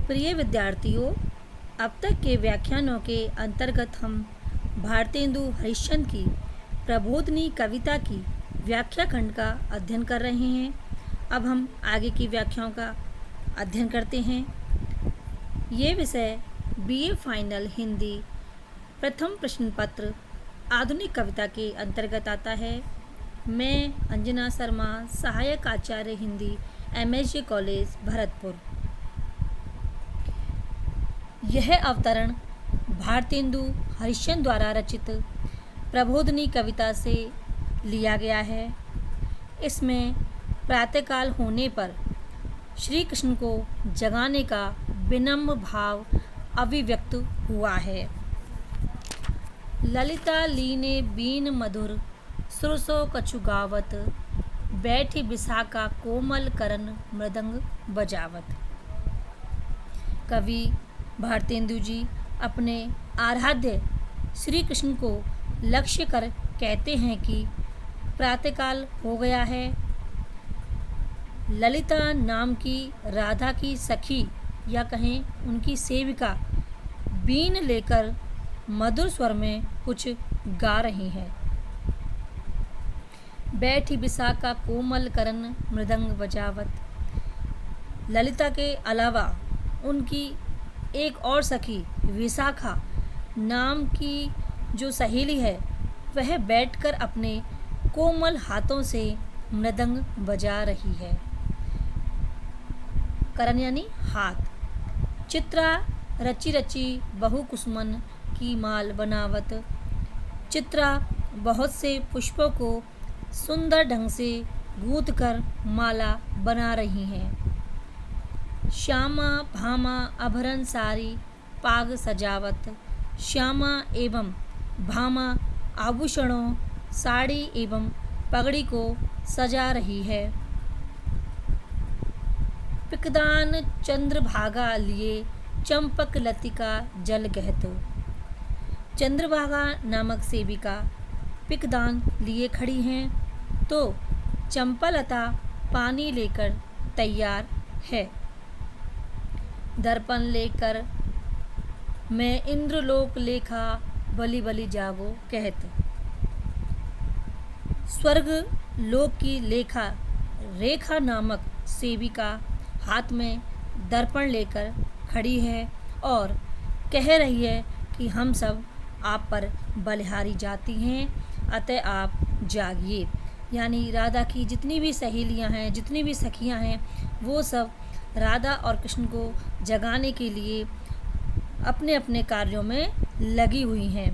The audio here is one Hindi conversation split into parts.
प्रिय विद्यार्थियों, अब तक के व्याख्यानों के अंतर्गत हम भारतेंदु हरिश्चंद्र की प्रबोधिनी कविता की व्याख्या खंड का अध्ययन कर रहे हैं। अब हम आगे की व्याख्याओं का अध्ययन करते हैं। ये विषय बीए फाइनल हिंदी प्रथम प्रश्न पत्र आधुनिक कविता के अंतर्गत आता है। मैं अंजना शर्मा, सहायक आचार्य हिंदी, MSJ कॉलेज भरतपुर। यह अवतरण भारतेंदु हरिश्चंद्र द्वारा रचित प्रबोधिनी कविता से लिया गया है। इसमें प्रातःकाल होने पर श्री कृष्ण को जगाने का विनम्र भाव अभिव्यक्त हुआ है। ललिता लीने बीन मधुर सुरसो कछु गावत, बैठी विशाखा कोमल करन मृदंग बजावत। कवि भारतेंदु जी अपने आराध्य श्री कृष्ण को लक्ष्य कर कहते हैं कि प्रातःकाल हो गया है। ललिता नाम की राधा की सखी या कहें उनकी सेविका बीन लेकर मधुर स्वर में कुछ गा रही हैं। बैठी विशाखा कोमल करन मृदंग बजावत। ललिता के अलावा उनकी एक और सखी विशाखा नाम की जो सहेली है, वह बैठकर अपने कोमल हाथों से मृदंग बजा रही है। करन यानी हाथ। चित्रा रची रची बहु कुसुमन की माल बनावत। चित्रा बहुत से पुष्पों को सुंदर ढंग से गूंथ कर माला बना रही हैं। श्यामा भामा आभरण सारी पाग सजावत। श्यामा एवं भामा आभूषणों, साड़ी एवं पगड़ी को सजा रही है। पिकदान चंद्रभागा लिए चंपक लतिका जल गहत। चंद्रभागा नामक सेविका पिकदान लिए खड़ी हैं तो चंपालता पानी लेकर तैयार है। दर्पण लेकर मैं इंद्रलोक लेखा बलि बलि जावो कहत। स्वर्ग लोक की लेखा रेखा नामक सेविका हाथ में दर्पण लेकर खड़ी है और कह रही है कि हम सब आप पर बलिहारी जाती हैं, अतः आप जागिए। यानी राधा की जितनी भी सहेलियां हैं, जितनी भी सखियां हैं, वो सब राधा और कृष्ण को जगाने के लिए अपने अपने कार्यों में लगी हुई हैं।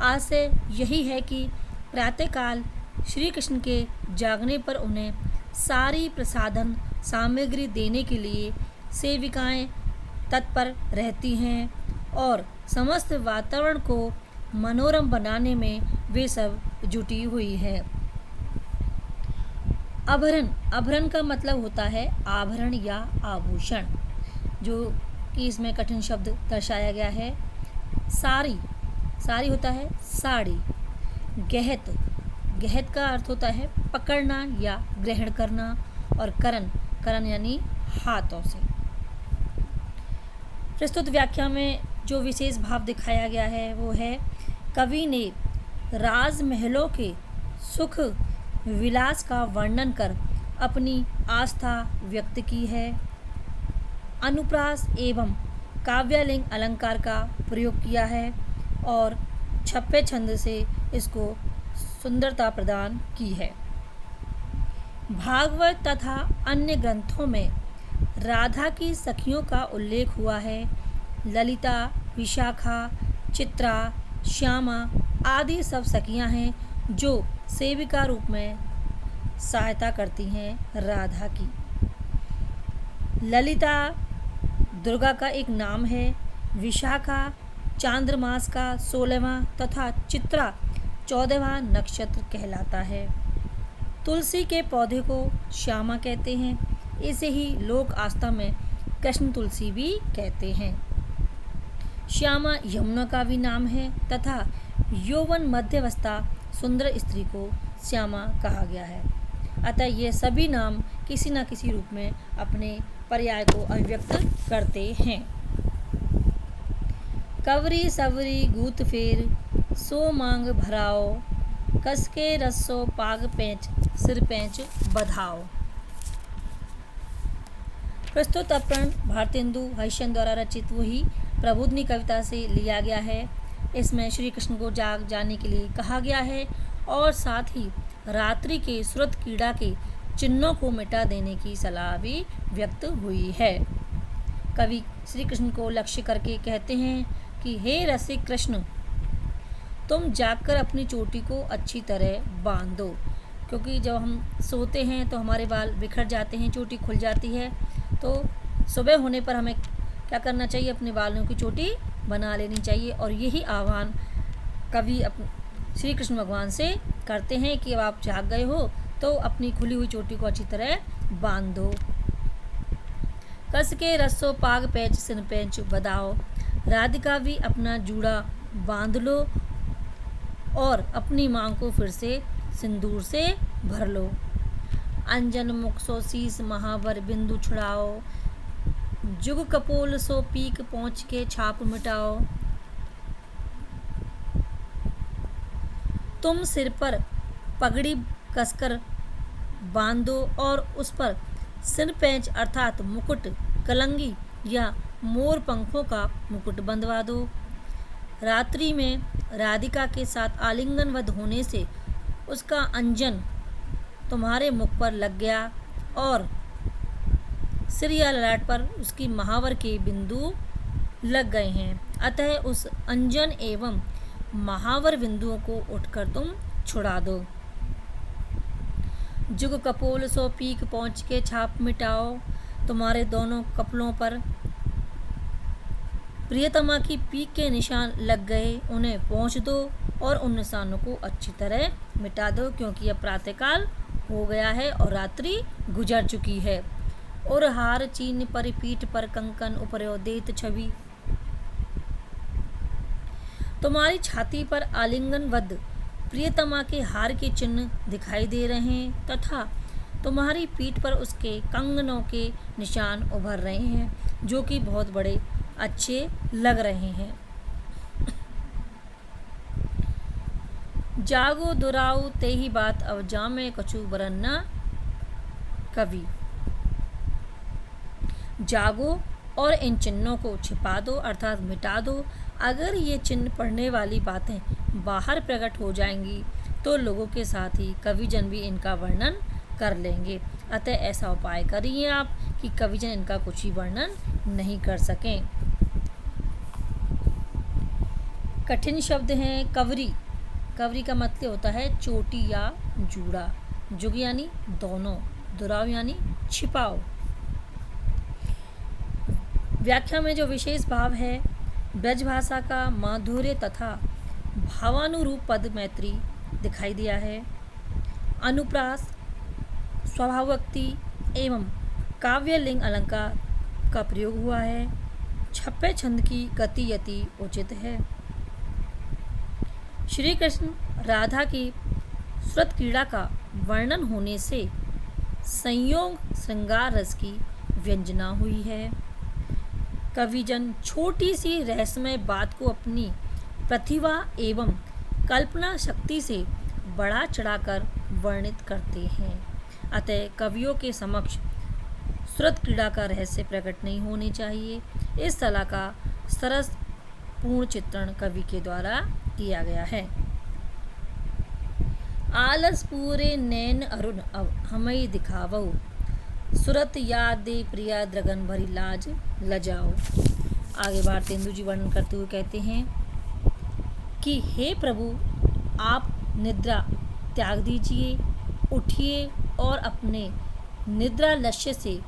आशय यही है कि प्रातःकाल श्री कृष्ण के जागने पर उन्हें सारी प्रसाधन सामग्री देने के लिए सेविकाएं तत्पर रहती हैं और समस्त वातावरण को मनोरम बनाने में वे सब जुटी हुई हैं। आभरण, आभरण का मतलब होता है आभरण या आभूषण, जो कि इसमें कठिन शब्द दर्शाया गया है। सारी, सारी होता है साड़ी। गहत, गहत का अर्थ होता है पकड़ना या ग्रहण करना। और करण, करण यानी हाथों से। प्रस्तुत व्याख्या में जो विशेष भाव दिखाया गया है वो है, कवि ने राजमहलों के सुख विलास का वर्णन कर अपनी आस्था व्यक्त की है। अनुप्रास एवं काव्यलिंग अलंकार का प्रयोग किया है और छप्पे छंद से इसको सुंदरता प्रदान की है। भागवत तथा अन्य ग्रंथों में राधा की सखियों का उल्लेख हुआ है। ललिता, विशाखा, चित्रा, श्यामा आदि सब सखियां हैं जो सेविका रूप में सहायता करती हैं राधा की। ललिता दुर्गा का एक नाम है। विशाखा चांद्रमास का 16वां तथा चित्रा 14वां नक्षत्र कहलाता है। तुलसी के पौधे को श्यामा कहते हैं। इसे ही लोक आस्था में कृष्ण तुलसी भी कहते हैं। श्यामा यमुना का भी नाम है तथा यौवन मध्यावस्था सुंदर स्त्री को श्यामा कहा गया है। अतः ये सभी नाम किसी न किसी रूप में अपने पर्याय को अभिव्यक्त करते हैं। कवरी सवरी गूथ फेर सो मांग भराओ, कसके रस्सो पाग पैंच सिर पैंच बधाओ। प्रस्तुत अपरण भारतेंदु हरिश्चंद्र द्वारा रचित वही प्रबोधिनी कविता से लिया गया है। इसमें श्री कृष्ण को जाग जाने के लिए कहा गया है और साथ ही रात्रि के श्रुत क्रीड़ा के चिन्हों को मिटा देने की सलाह भी व्यक्त हुई है। कवि श्री कृष्ण को लक्ष्य करके कहते हैं कि हे रसिक कृष्ण, तुम जागकर अपनी चोटी को अच्छी तरह बांध दो, क्योंकि जब हम सोते हैं तो हमारे बाल बिखर जाते हैं, चोटी खुल जाती है। तो सुबह होने पर हमें क्या करना चाहिए, अपने बालों की चोटी बना लेनी चाहिए। और यही आह्वान कवि श्री कृष्ण भगवान से करते हैं कि अब आप जाग गए हो तो अपनी खुली हुई चोटी को अच्छी तरह बांध दो। कस के रस्सो पाग पैंच सिर पैंच बधाओ, राधिका भी अपना जूड़ा बांध लो और अपनी मांग को फिर से सिंदूर से भर लो। अंजन मुख सो शीस महावर बिंदु छुड़ाओ, जुग कपोल सो पीक पहुँच के छाप मिटाओ। तुम सिर पर पगड़ी कसकर बांधो और उस पर सिर पैंच अर्थात मुकुट, कलंगी या मोर पंखों का मुकुट बंधवा दो। रात्रि में राधिका के साथ आलिंगनबद्ध होने से उसका अंजन तुम्हारे मुख पर लग गया और सिर या ललाट पर उसकी महावर के बिंदु लग गए हैं, अतः उस अंजन एवं महावर बिंदुओं को उठकर तुम छुड़ा दो। जुग कपोल सो पीक पहुँच के छाप मिटाओ, तुम्हारे दोनों कपलों पर प्रियतमा की पीक के निशान लग गए, उन्हें पोंछ दो और उन निशानों को अच्छी तरह मिटा दो, क्योंकि अब प्रातःकाल हो गया है और रात्रि गुजर चुकी है। और हार चीन पर पीठ पर कंकन उपरोदेत छवि, तुम्हारी छाती पर आलिंगनबद्ध प्रियतमा के हार के चिन्ह दिखाई दे रहे हैं तथा तुम्हारी पीठ पर उसके कंगनों के निशान उभर रहे हैं, जो कि बहुत बड़े अच्छे लग रहे हैं। जागो दुराऊ ते ही बात अब जामे कछु बरन्ना कवि। जागो और इन चिन्हों को छिपा दो अर्थात मिटा दो। अगर ये चिन्ह पढ़ने वाली बातें बाहर प्रकट हो जाएंगी तो लोगों के साथ ही कविजन भी इनका वर्णन कर लेंगे, अतः ऐसा उपाय करिए आप कि कविजन इनका कुछ ही वर्णन नहीं कर सकें। कठिन शब्द हैं कवरी। कवरी का मतलब होता है चोटी या जूड़ा। जुग यानी दोनों, दुराव यानी छिपाओ। व्याख्या में जो विशेष भाव है, ब्रज भाषा का माधुर्य तथा भावानुरूप पद मैत्री दिखाई दिया है। अनुप्रास, स्वभावोक्ति एवं काव्यलिंग अलंकार का प्रयोग हुआ है। छप्पे छंद की गति यति उचित है। श्री कृष्ण राधा की श्रुत क्रीड़ा का वर्णन होने से संयोग श्रृंगार रस की व्यंजना हुई है। कविजन छोटी सी रहस्यमय बात को अपनी प्रतिभा एवं कल्पना शक्ति से बढ़ा चढ़ाकर वर्णित करते हैं, अतः कवियों के समक्ष श्रुत क्रीड़ा का रहस्य प्रकट नहीं होने चाहिए। इस कला का सरस पूर्ण चित्रण कवि के द्वारा किया गया है। आलस पूरे नैन अरुण अब हमें दिखावो, सुरत याद दे प्रिया द्रगन भरी लाज लजाओ। आगे भारतेंदु जी वर्णन करते हुए कहते हैं कि हे प्रभु, आप निद्रा त्याग दीजिए, उठिए और अपने निद्रा लक्ष्य से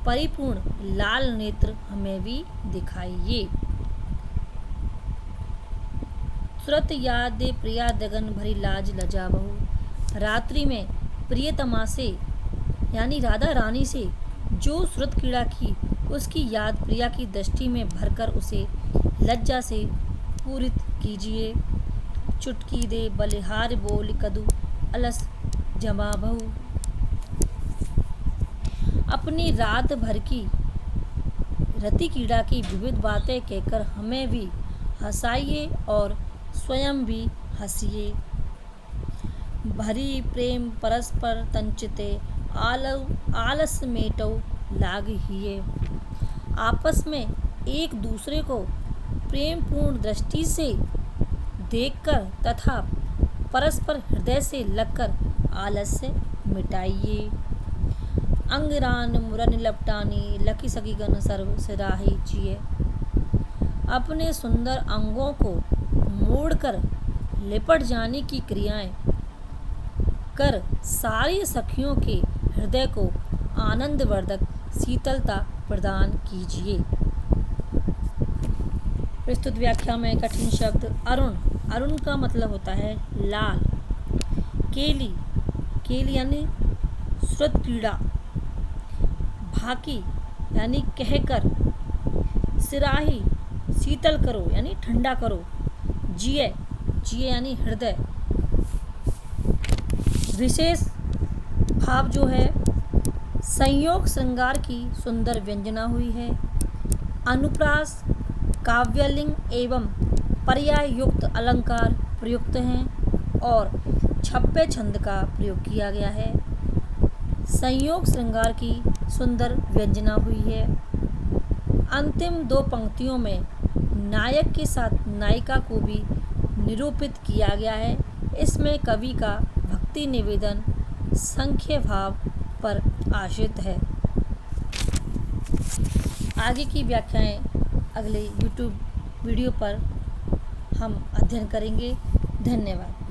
परिपूर्ण लाल नेत्र हमें भी दिखाइए। सुरत याद दे प्रिया दगन भरी लाज लजावहु। रात्रि में प्रियतमा से यानी राधा रानी से जो श्रुत क्रीड़ा की, उसकी याद प्रिया की दृष्टि में भरकर उसे लज्जा से पूरित कीजिए। चुटकी दे बलिहार बोल कदू अलस जमा बहु। अपनी रात भर की रति क्रीड़ा की विविध बातें कहकर हमें भी हंसाइए और स्वयं भी हंसिए। भरी प्रेम परस्पर तंचिते आलस मेटो लाग हिये। आपस में एक दूसरे को प्रेमपूर्ण दृष्टि से देखकर तथा परस्पर हृदय से लगकर आलस्य मिटाइए। अंगिरान मुरन लपटानी लकी सकी गन सर्व सिराही जिए। अपने सुंदर अंगों को मोड़कर लिपट जाने की क्रियाएं कर सारी सखियों के हृदय को आनंदवर्धक शीतलता प्रदान कीजिए। प्रस्तुत व्याख्या में कठिन शब्द अरुण। अरुण का मतलब होता है लाल। केली, केली यानी श्रुत पीड़ा। भाकी यानी कहकर। सिराही शीतल करो यानी ठंडा करो। जिए, जिए यानी हृदय। विशेष भाव जो है संयोग श्रृंगार की सुंदर व्यंजना हुई है। अनुप्रास काव्यलिंग एवं पर्याय युक्त अलंकार प्रयुक्त हैं और छप्पे छंद का प्रयोग किया गया है। संयोग श्रृंगार की सुंदर व्यंजना हुई है। अंतिम दो पंक्तियों में नायक के साथ नायिका को भी निरूपित किया गया है। इसमें कवि का भक्ति निवेदन संख्य भाव पर आश्रित है। आगे की व्याख्याएं अगले YouTube वीडियो पर हम अध्ययन करेंगे। धन्यवाद।